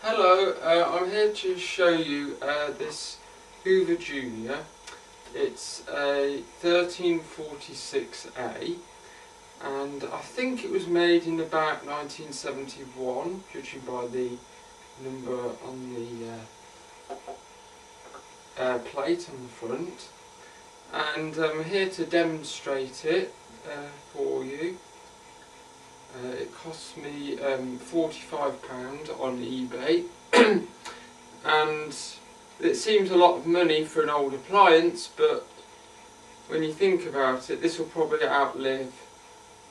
Hello, I'm here to show you this Hoover Junior. It's a 1346A and I think it was made in about 1971, judging by the number on the plate on the front. And I'm here to demonstrate it for you. It cost me £45 on eBay and it seems a lot of money for an old appliance, but when you think about it, this will probably outlive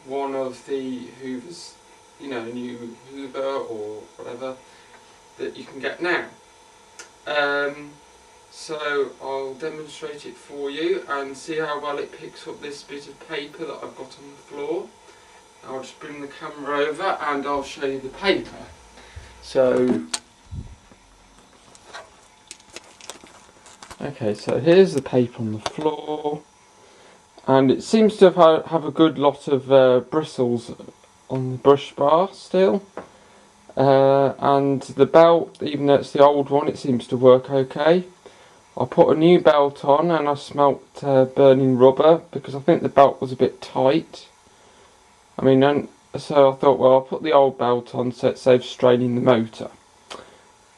one of the Hoovers, you know, new Hoover or whatever that you can get now. So I'll demonstrate it for you and see how well it picks up this bit of paper that I've got on the floor. I'll just bring the camera over and I'll show you the paper. So, okay, so here's the paper on the floor, and it seems to have a good lot of bristles on the brush bar still, and the belt, even though it's the old one, it seems to work okay. I put a new belt on and I smelt burning rubber because I think the belt was a bit tight. So I thought, well, I'll put the old belt on so it saves straining the motor.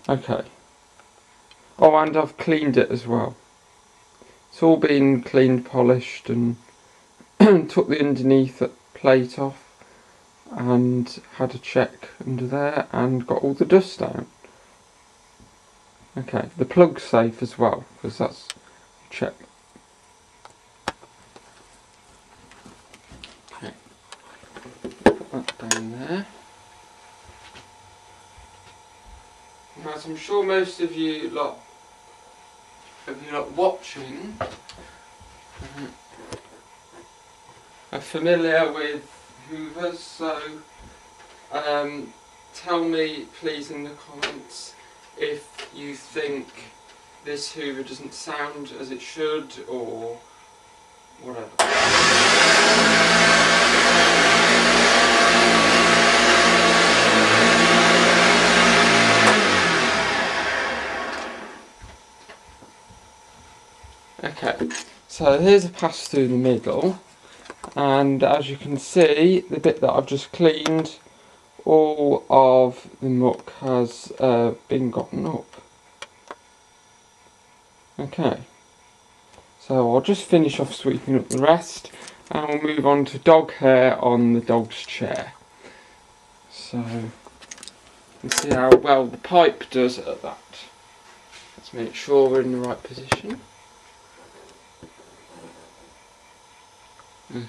Okay. Oh, and I've cleaned it as well. It's all been cleaned, polished, and took the underneath plate off and had a check under there and got all the dust out. Okay, the plug's safe as well, because that's check. Okay. That down there. Now, as I'm sure most of you lot watching are familiar with Hoovers, so tell me please in the comments if you think this Hoover doesn't sound as it should or whatever. Okay, so here's a pass through the middle, and as you can see, the bit that I've just cleaned, all of the muck has been gotten up. Okay, so I'll just finish off sweeping up the rest and we'll move on to dog hair on the dog's chair. So, let's see how well the pipe does at that. Let's make sure we're in the right position. Okay.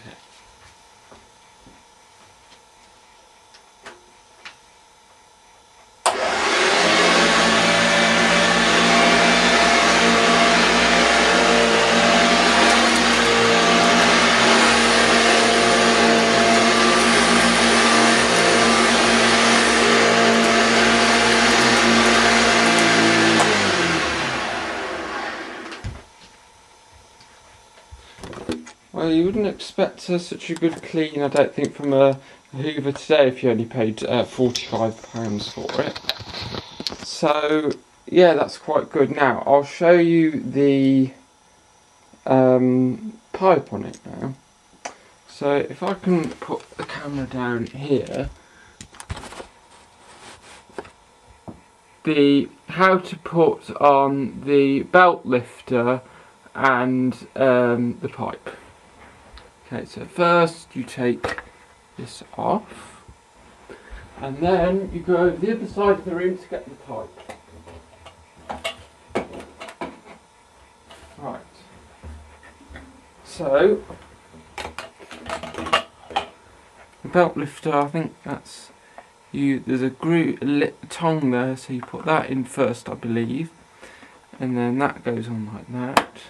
Well, you wouldn't expect such a good clean, I don't think, from a Hoover today if you only paid £45 for it. So, yeah, that's quite good. Now, I'll show you the pipe on it now. So, if I can put the camera down here, how to put on the belt lifter and the pipe. Okay, so first you take this off, and then you go over the other side of the room to get the pipe. Right. So, the belt lifter, I think that's there's a tongue there, so you put that in first, I believe, and then that goes on like that.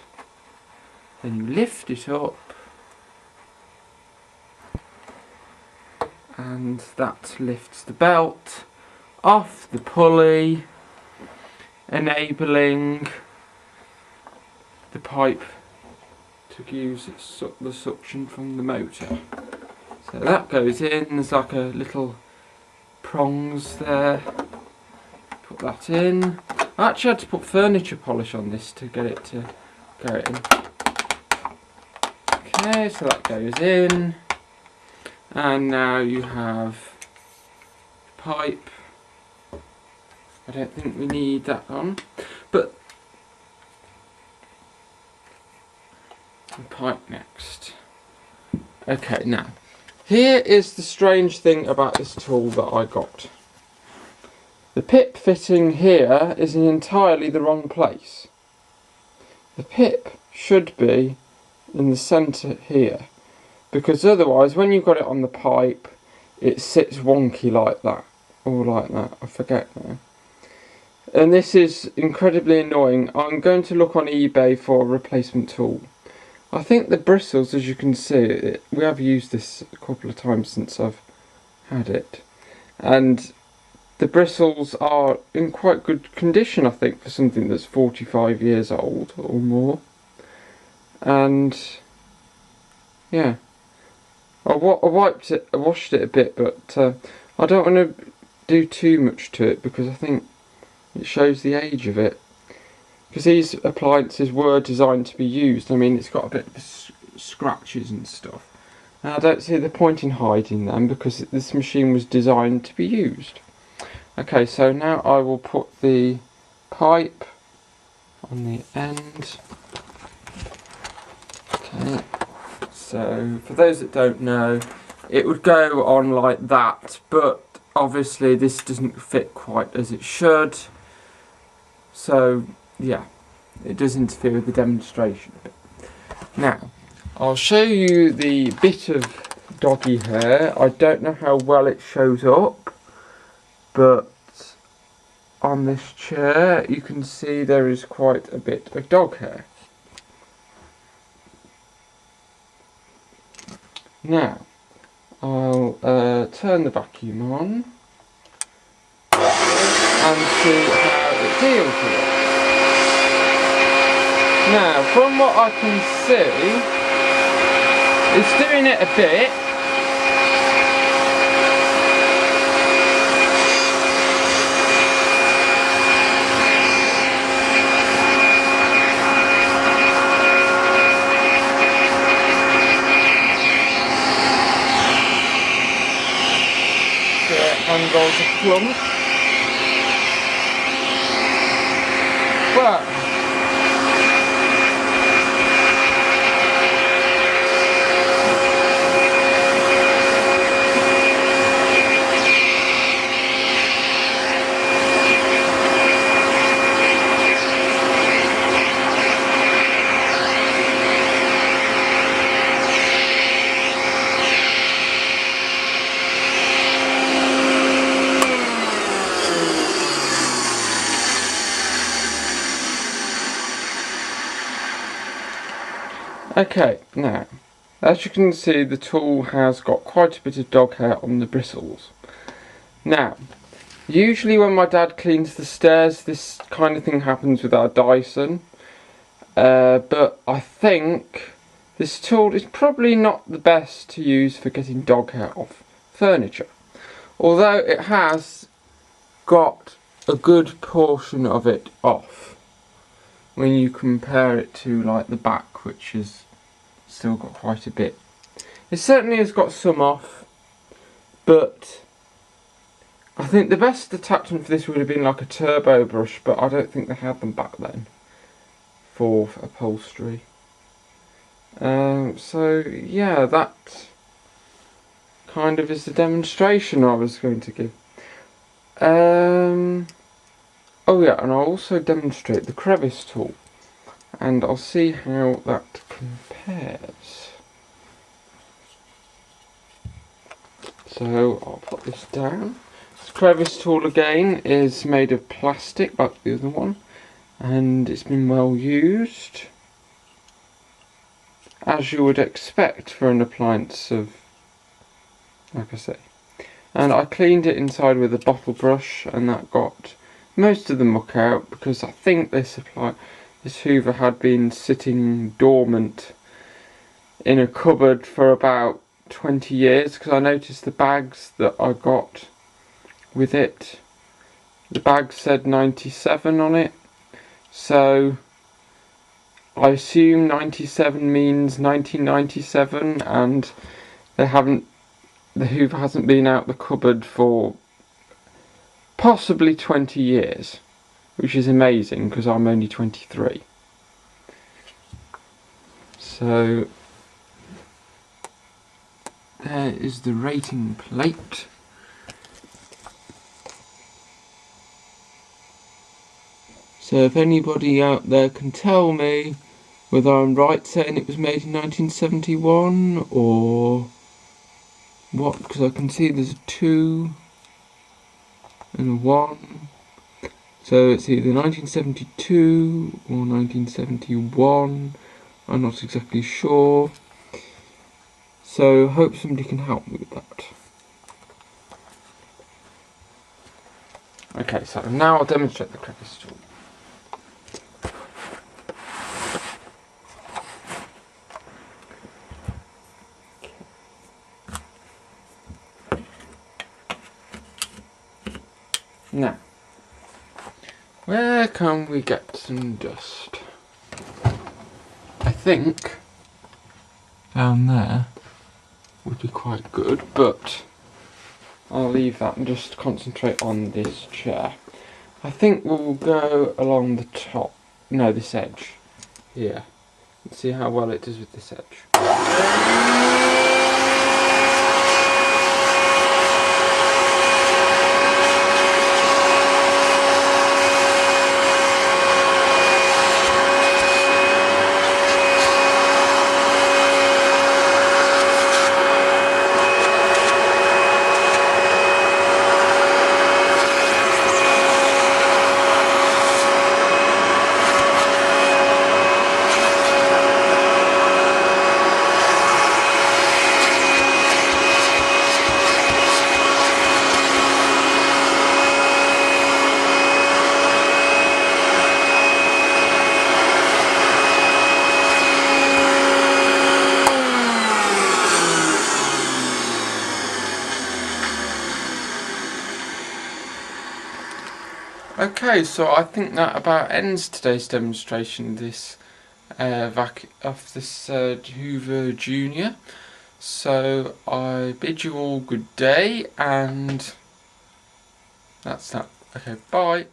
Then you lift it up, and that lifts the belt off the pulley, enabling the pipe to use the suction from the motor. So that goes in, there's like a little prongs there, put that in. I actually had to put furniture polish on this to get it to go in. Okay, so that goes in. And now you have pipe. I don't think we need that on, but the pipe next. Okay, now here is the strange thing about this tool that I got. The pip fitting here is in entirely the wrong place. The pip should be in the centre here, because otherwise when you've got it on the pipe it sits wonky like that, or like that, I forget now. And this is incredibly annoying. I'm going to look on eBay for a replacement tool. I think the bristles, as you can see, we have used this a couple of times since I've had it, and the bristles are in quite good condition, I think, for something that's 45 years old or more. And yeah, I washed it a bit, but I don't want to do too much to it because I think it shows the age of it. Because these appliances were designed to be used. I mean, it's got a bit of scratches and stuff. And I don't see the point in hiding them because this machine was designed to be used. Okay, so now I will put the pipe on the end. Okay, so for those that don't know, it would go on like that, but obviously this doesn't fit quite as it should. So yeah, it does interfere with the demonstration a bit. Now, I'll show you the bit of doggy hair. I don't know how well it shows up, but on this chair you can see there is quite a bit of dog hair. Now, I'll turn the vacuum on and see how it deals with it. Now, from what I can see, it's doing it a bit. So it handles a plump. But okay, now, as you can see, the tool has got quite a bit of dog hair on the bristles. Now, usually when my dad cleans the stairs, this kind of thing happens with our Dyson. But I think this tool is probably not the best to use for getting dog hair off furniture. Although it has got a good portion of it off when you compare it to like the back, which has still got quite a bit. It certainly has got some off, but I think the best attachment for this would have been like a turbo brush, but I don't think they had them back then for upholstery. So yeah, that kind of is the demonstration I was going to give. Oh yeah, and I'll also demonstrate the crevice tool, and I'll see how that compares. So I'll put this down. This crevice tool again is made of plastic like the other one, and it's been well used, as you would expect for an appliance of, like I say. And I cleaned it inside with a bottle brush, and that got most of the muck out, because I think this Hoover had been sitting dormant in a cupboard for about 20 years, because I noticed the bags that I got with it The bag said 97 on it, so I assume 97 means 1997, and the Hoover hasn't been out the cupboard for possibly 20 years, which is amazing because I'm only 23. So there is the rating plate. So if anybody out there can tell me whether I'm right saying it was made in 1971 or what, because I can see there's a 2 and a 1. So it's either 1972 or 1971. I'm not exactly sure. So hope somebody can help me with that. Okay, so now I'll demonstrate the cracker stall. Now, where can we get some dust? I think down there would be quite good, but I'll leave that and just concentrate on this chair. I think we'll go along the top, no, this edge here, and see how well it does with this edge. Okay, so I think that about ends today's demonstration of this Hoover Junior. So I bid you all good day, and that's that. Okay, bye.